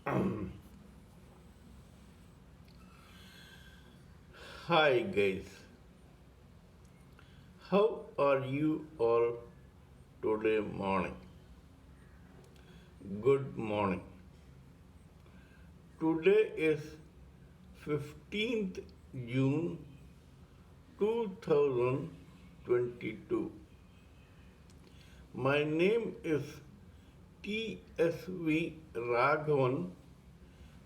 Hi guys, how are you all today morning? Good morning. Today is 15th June 2022. My name is TSV Raghavan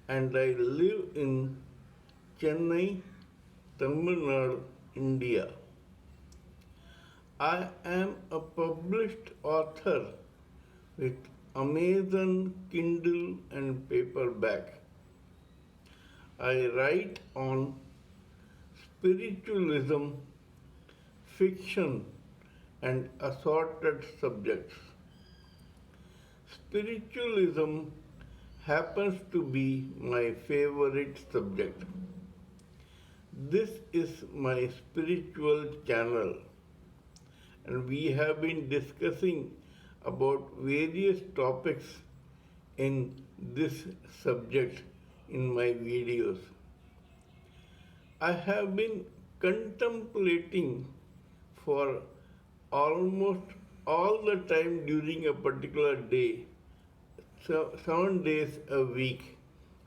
and I live in Chennai, Tamil Nadu, India. I am a published author with Amazon Kindle and paperback. I write on spiritualism, fiction, and assorted subjects. Spiritualism happens to be my favorite subject. This is my spiritual channel, and we have been discussing about various topics in this subject in my videos. I have been contemplating for almost all the time during a particular day, 7 days a week,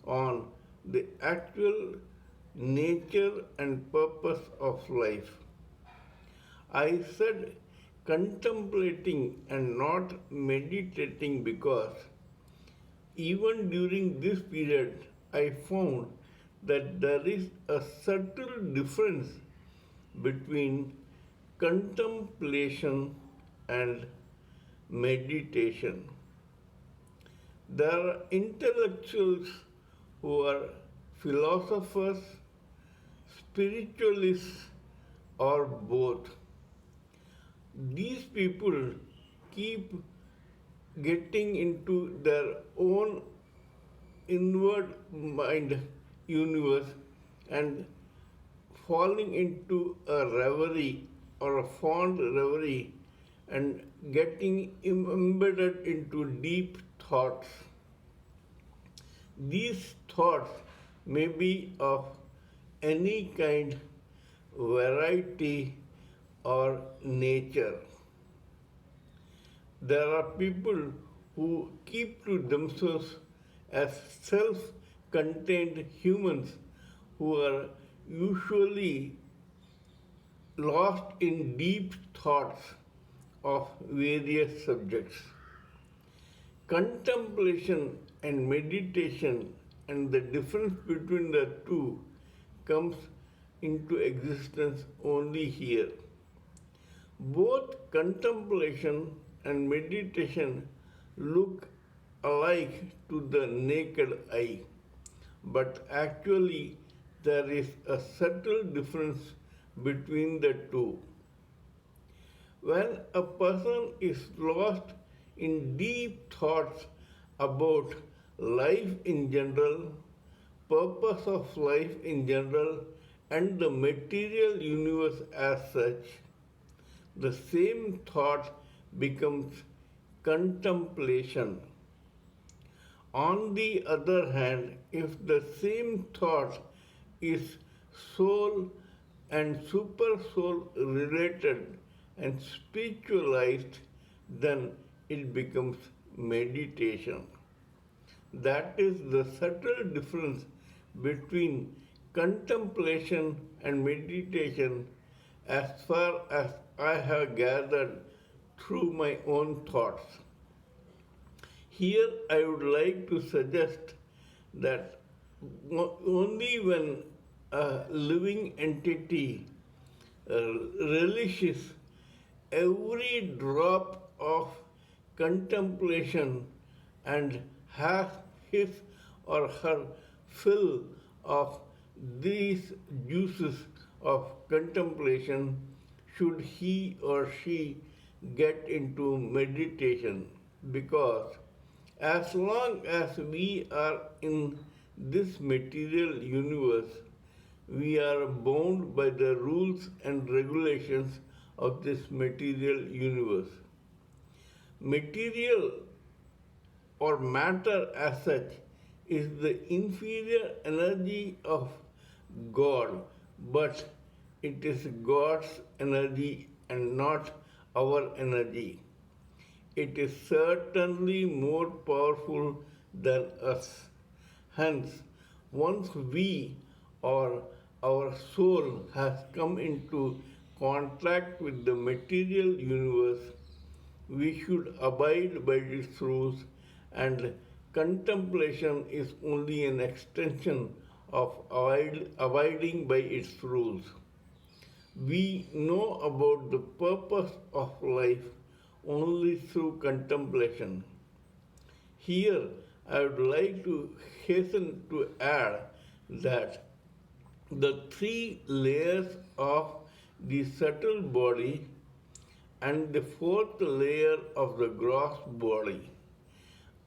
on the actual nature and purpose of life. I said contemplating and not meditating because even during this period I found that there is a subtle difference between contemplation and meditation. There are intellectuals who are philosophers, spiritualists, or both. These people keep getting into their own inward mind universe and falling into a reverie or a fond reverie and getting embedded into deep thoughts. These thoughts may be of any kind, variety, or nature. There are people who keep to themselves as self contained humans who are usually lost in deep thoughts of various subjects. Contemplation and meditation and the difference between the two comes into existence only here. Both contemplation and meditation look alike to the naked eye, but actually there is a subtle difference between the two. When a person is lost in deep thoughts about life in general, purpose of life in general, and the material universe as such, the same thought becomes contemplation. On the other hand, if the same thought is soul and super soul related and spiritualized, then it becomes meditation. That is the subtle difference between contemplation and meditation as far as I have gathered through my own thoughts. Here I would like to suggest that only when a living entity relishes every drop of contemplation and has his or her fill of these juices of contemplation should he or she get into meditation, because as long as we are in this material universe, we are bound by the rules and regulations of this material universe. Material or matter as such is the inferior energy of God, but it is God's energy and not our energy. It is certainly more powerful than us. Hence, once we or our soul has come into contact with the material universe, we should abide by its rules, and contemplation is only an extension of abiding by its rules. We know about the purpose of life only through contemplation. Here, I would like to hasten to add that the three layers of the subtle body and the fourth layer of the gross body.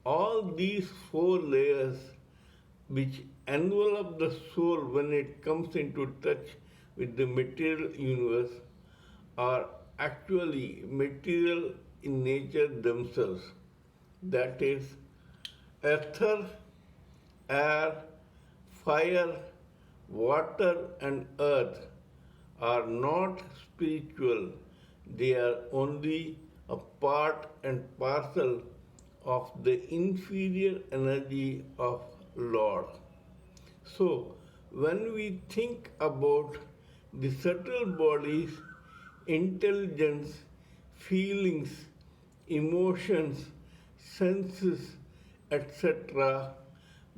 All these four layers, which envelop the soul when it comes into touch with the material universe, are actually material in nature themselves. That is, ether, air, fire, water, and earth are not spiritual, they are only a part and parcel of the inferior energy of Lord. So, when we think about the subtle body's intelligence, feelings, emotions, senses, etc.,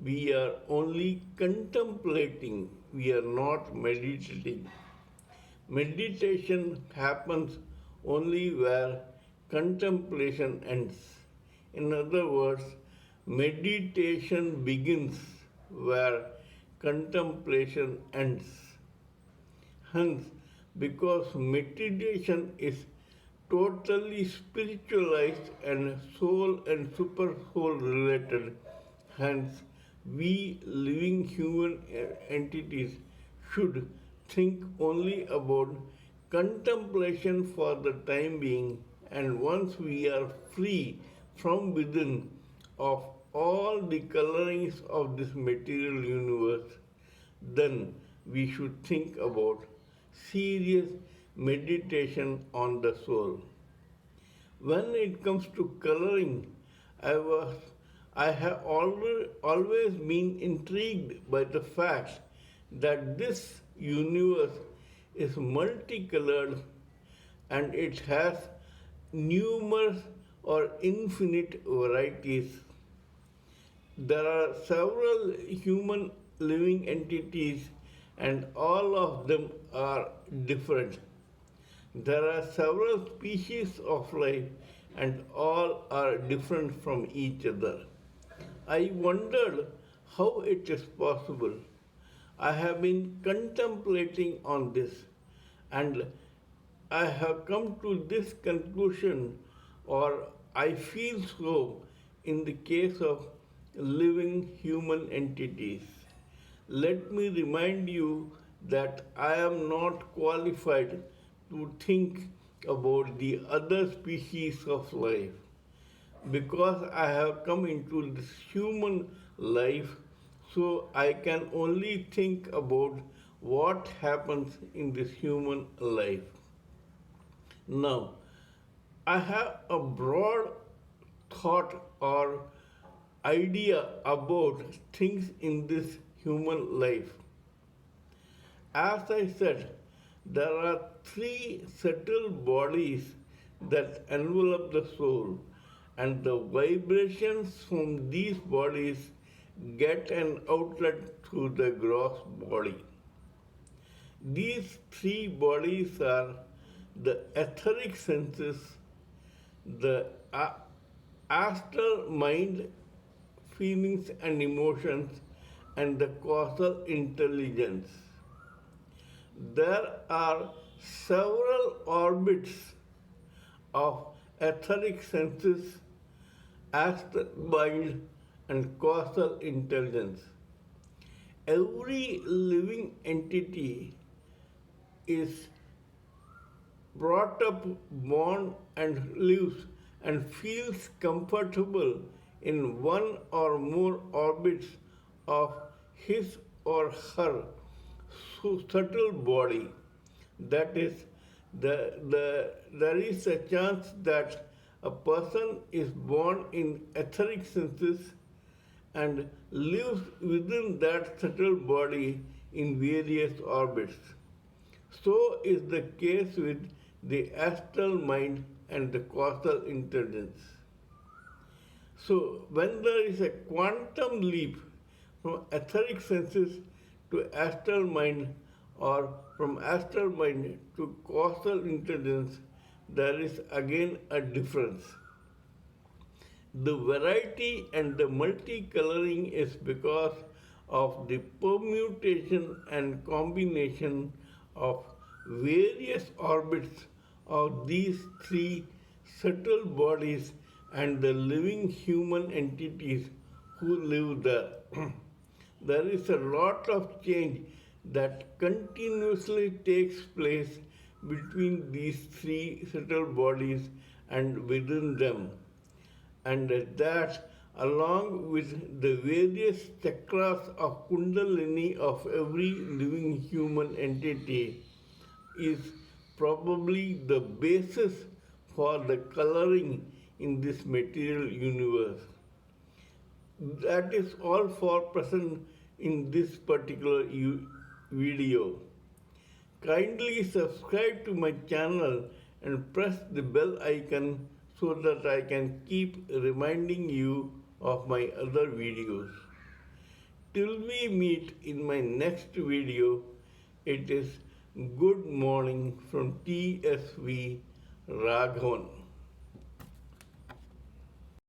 we are only contemplating, we are not meditating. Meditation happens only where contemplation ends. In other words, meditation begins where contemplation ends. Hence, because meditation is totally spiritualized and soul and super soul related, hence, we living human entities should think only about contemplation for the time being, and once we are free from within of all the colorings of this material universe, then we should think about serious meditation on the soul. When it comes to coloring, I was I have always been intrigued by the fact that this universe is multicolored and it has numerous or infinite varieties. There are several human living entities and all of them are different. There are several species of life and all are different from each other. I wondered how it is possible. I have been contemplating on this and I have come to this conclusion, or I feel so, in the case of living human entities. Let me remind you that I am not qualified to think about the other species of life. Because I have come into this human life, so I can only think about what happens in this human life. Now, I have a broad thought or idea about things in this human life. As I said, there are three subtle bodies that envelop the soul, and the vibrations from these bodies get an outlet through the gross body. These three bodies are the etheric senses, the astral mind, feelings and emotions, and the causal intelligence. There are several orbits of etheric senses, astral mind, and causal intelligence. Every living entity is brought up, born, and lives and feels comfortable in one or more orbits of his or her subtle body. That is, there is a chance that a person is born in etheric senses and lives within that subtle body in various orbits. So is the case with the astral mind and the causal intelligence. So, when there is a quantum leap from etheric senses to astral mind or from astral mind to causal intelligence, there is again a difference. The variety and the multicoloring is because of the permutation and combination of various orbits of these three subtle bodies and the living human entities who live there. There is a lot of change that continuously takes place between these three subtle bodies and within them, and that along with the various chakras of kundalini of every living human entity is probably the basis for the coloring in this material universe. That is all for present in this particular video. Kindly subscribe to my channel and press the bell icon so that I can keep reminding you of my other videos. Till we meet in my next video, it is good morning from TSV Raghavan.